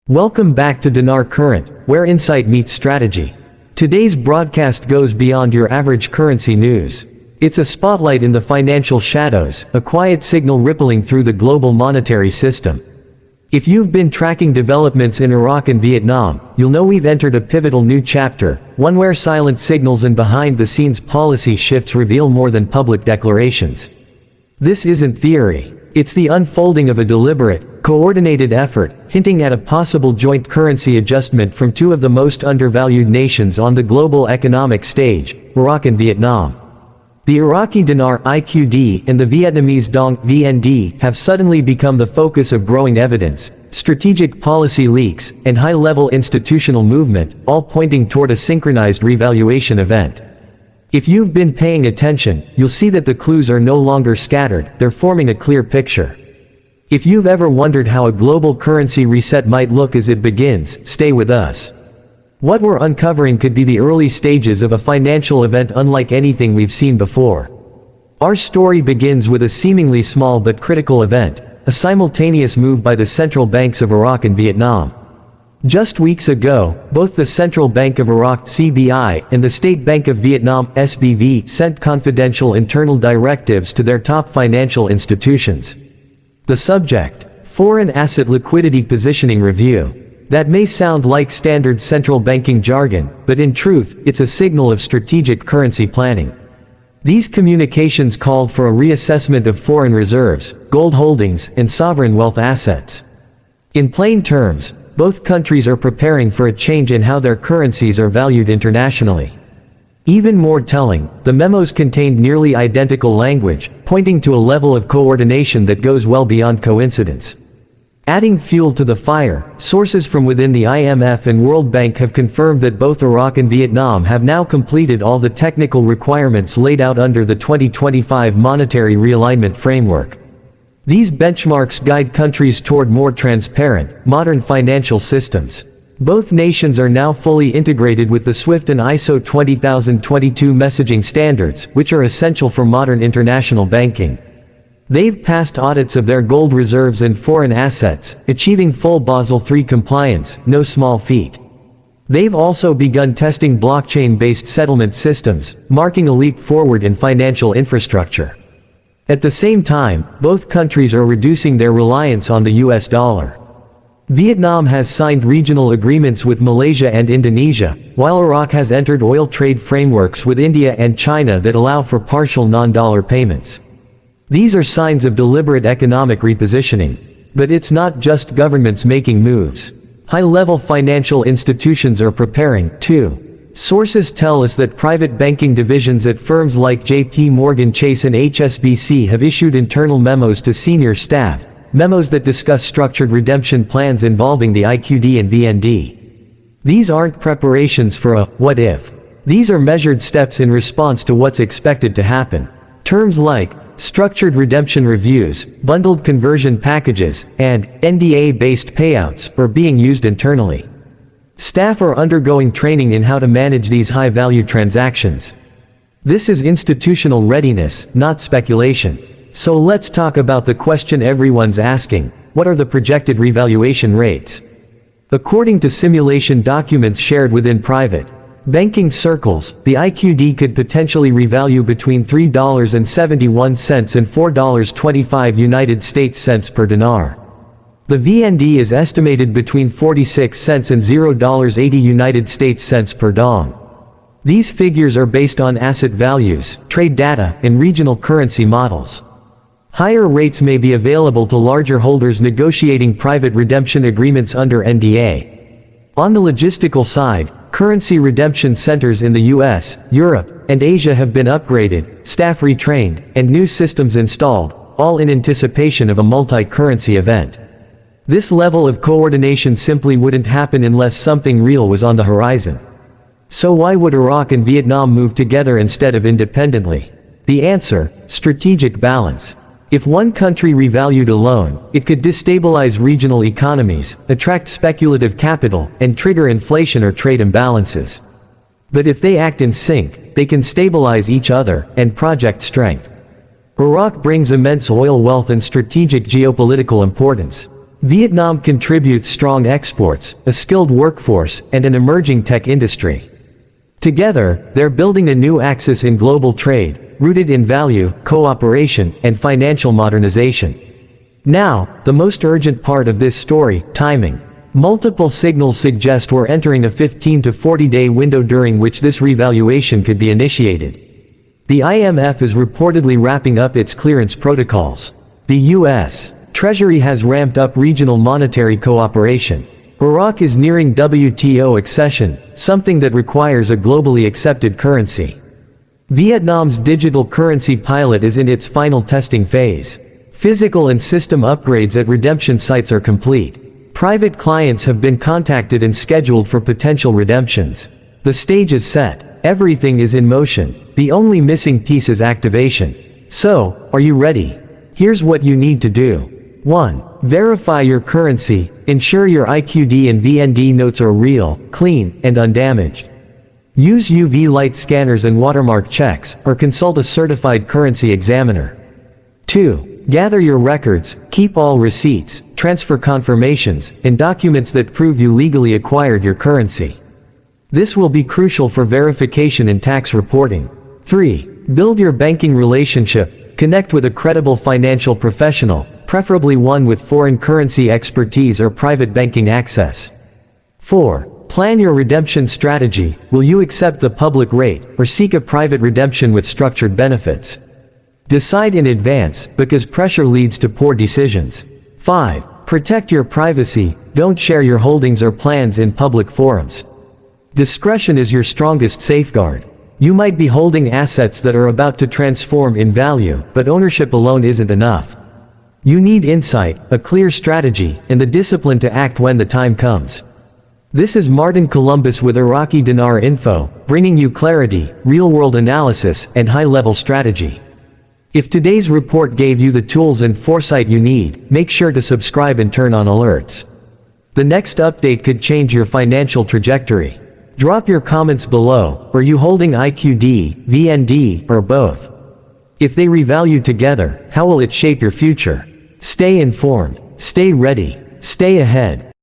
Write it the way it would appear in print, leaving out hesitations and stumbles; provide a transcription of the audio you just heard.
Welcome back to Dinar Current, where insight meets strategy. Today's broadcast goes beyond your average currency news. It's a spotlight in the financial shadows, a quiet signal rippling through the global monetary system. If you've been tracking developments in Iraq and Vietnam, you'll know we've entered a pivotal new chapter, one where silent signals and behind-the-scenes policy shifts reveal more than public declarations. This isn't theory. It's the unfolding of a deliberate, coordinated effort, hinting at a possible joint currency adjustment from two of the most undervalued nations on the global economic stage, Iraq and Vietnam. The Iraqi Dinar IQD and the Vietnamese Dong VND have suddenly become the focus of growing evidence, strategic policy leaks, and high-level institutional movement, all pointing toward a synchronized revaluation event. If you've been paying attention, you'll see that the clues are no longer scattered, they're forming a clear picture. If you've ever wondered how a global currency reset might look as it begins, stay with us. What we're uncovering could be the early stages of a financial event unlike anything we've seen before. Our story begins with a seemingly small but critical event, a simultaneous move by the central banks of Iraq and Vietnam. Just weeks ago, both the Central Bank of Iraq (CBI) and the State Bank of Vietnam (SBV) sent confidential internal directives to their top financial institutions. The subject: Foreign Asset Liquidity Positioning Review. That may sound like standard central banking jargon, but in truth, it's a signal of strategic currency planning. These communications called for a reassessment of foreign reserves, gold holdings, and sovereign wealth assets. In plain terms, both countries are preparing for a change in how their currencies are valued internationally. Even more telling, the memos contained nearly identical language, pointing to a level of coordination that goes well beyond coincidence. Adding fuel to the fire, sources from within the IMF and World Bank have confirmed that both Iraq and Vietnam have now completed all the technical requirements laid out under the 2025 Monetary Realignment Framework. These benchmarks guide countries toward more transparent, modern financial systems. Both nations are now fully integrated with the SWIFT and ISO 20022 messaging standards, which are essential for modern international banking. They've passed audits of their gold reserves and foreign assets, achieving full Basel III compliance, no small feat. They've also begun testing blockchain-based settlement systems, marking a leap forward in financial infrastructure. At the same time, both countries are reducing their reliance on the US dollar. Vietnam has signed regional agreements with Malaysia and Indonesia, while Iraq has entered oil trade frameworks with India and China that allow for partial non-dollar payments. These are signs of deliberate economic repositioning. But it's not just governments making moves. High-level financial institutions are preparing, too. Sources tell us that private banking divisions at firms like JP Morgan Chase and HSBC have issued internal memos to senior staff, memos that discuss structured redemption plans involving the IQD and VND. These aren't preparations for a what if. These are measured steps in response to what's expected to happen. Terms like structured redemption reviews, bundled conversion packages, and NDA-based payouts are being used internally. Staff are undergoing training in how to manage these high-value transactions. This is institutional readiness, not speculation. So let's talk about the question everyone's asking: what are the projected revaluation rates? According to simulation documents shared within private banking circles, the IQD could potentially revalue between $3.71 and $4.25 United States cents per dinar. The VND is estimated between 46 cents and $0.80 United States cents per dong. These figures are based on asset values, trade data, and regional currency models. Higher rates may be available to larger holders negotiating private redemption agreements under NDA. On the logistical side, currency redemption centers in the US, Europe, and Asia have been upgraded, staff retrained, and new systems installed, all in anticipation of a multi-currency event. This level of coordination simply wouldn't happen unless something real was on the horizon. So why would Iraq and Vietnam move together instead of independently? The answer: strategic balance. If one country revalued alone, it could destabilize regional economies, attract speculative capital, and trigger inflation or trade imbalances. But if they act in sync, they can stabilize each other and project strength. Iraq brings immense oil wealth and strategic geopolitical importance. Vietnam contributes strong exports, a skilled workforce, and an emerging tech industry. Together, they're building a new axis in global trade, rooted in value, cooperation, and financial modernization. Now, the most urgent part of this story, timing. Multiple signals suggest we're entering a 15 to 40-day window during which this revaluation could be initiated. The IMF is reportedly wrapping up its clearance protocols. The U.S. Treasury has ramped up regional monetary cooperation. Iraq is nearing WTO accession, something that requires a globally accepted currency. Vietnam's digital currency pilot is in its final testing phase. Physical and system upgrades at redemption sites are complete. Private clients have been contacted and scheduled for potential redemptions. The stage is set. Everything is in motion. The only missing piece is activation. So, are you ready? Here's what you need to do. 1. Verify your currency. Ensure your IQD and VND notes are real, clean, and undamaged. Use UV light scanners and watermark checks, or consult a certified currency examiner. 2. Gather your records, keep all receipts, transfer confirmations, and documents that prove you legally acquired your currency. This will be crucial for verification and tax reporting. 3. Build your banking relationship. Connect with a credible financial professional, preferably one with foreign currency expertise or private banking access. 4. Plan your redemption strategy. Will you accept the public rate, or seek a private redemption with structured benefits? Decide in advance, because pressure leads to poor decisions. 5. Protect your privacy. Don't share your holdings or plans in public forums. Discretion is your strongest safeguard. You might be holding assets that are about to transform in value, but ownership alone isn't enough. You need insight, a clear strategy, and the discipline to act when the time comes. This is Martin Columbus with Iraqi Dinar Info, bringing you clarity, real-world analysis, and high-level strategy. If today's report gave you the tools and foresight you need, make sure to subscribe and turn on alerts. The next update could change your financial trajectory. Drop your comments below. Are you holding IQD, VND, or both? If they revalue together, how will it shape your future? Stay informed, stay ready, stay ahead.